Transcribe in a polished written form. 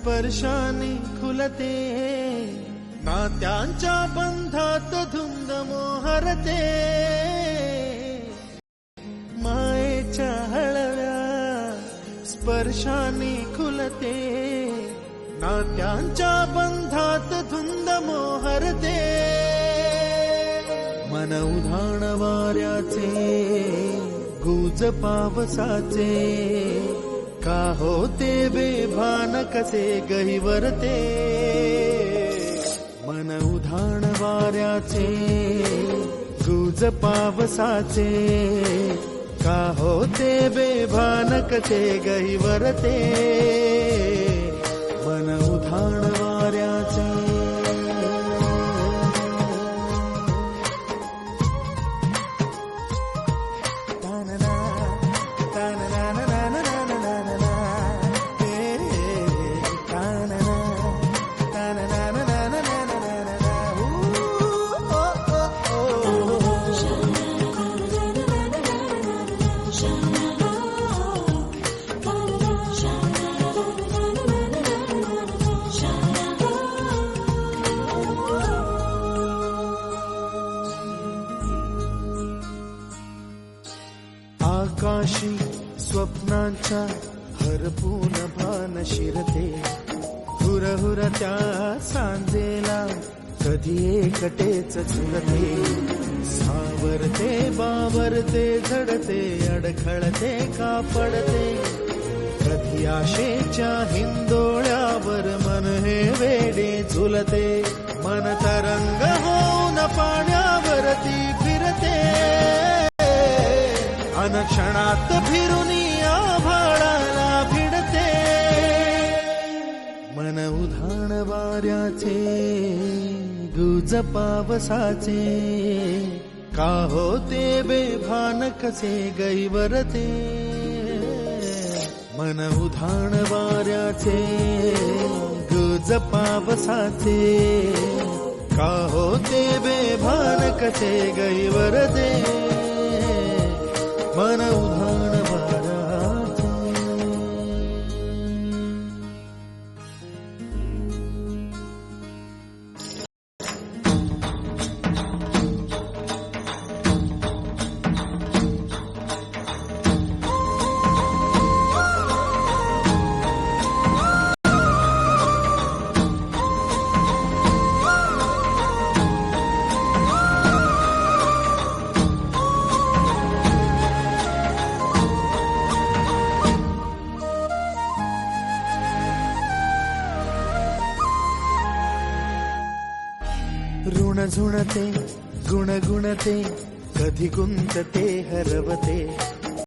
स्पर्शाने खुलते, नात्यांच्या बंधात धुंद मोहरते, मायेच्या हळव्या स्पर्शाने खुलते, नात्यांच्या बंधात धुंद मोहरते, मन उधाण वाऱ्याचे गुज पावसाचे, का होते बेभान कसे गहिवरते, मन उधाण वाऱ्याचे गुज पावसाचे, का होते बेभान कसे गहिवरते, मन उधाण वाऱ्याचे. आकाशी स्वप्नांच्या हरपून भान शिरते, हुरहुर त्या सांजेला कधी एकटेच झुलते, सावरते बावरते झडते, अडखळते का पडते, कधी आशेच्या हिंदोळ्यावर मन हे वेडे झुलते, मन तरंग होऊन पाण्यावरती फिरते, अनक्षणात फिरून आभाळाला भिडते, मन उधाण वाऱ्याचे गुज पावसाचे, का होते बेभान कसे गहिवरते, मन उधाण वाऱ्याचे गुज पावसाचे, का होते बेभान कसे गहिवरते, मन उधाण वाऱ्याचे. ऋण झुणते गुणगुणते, कधी गुंतते हरवते,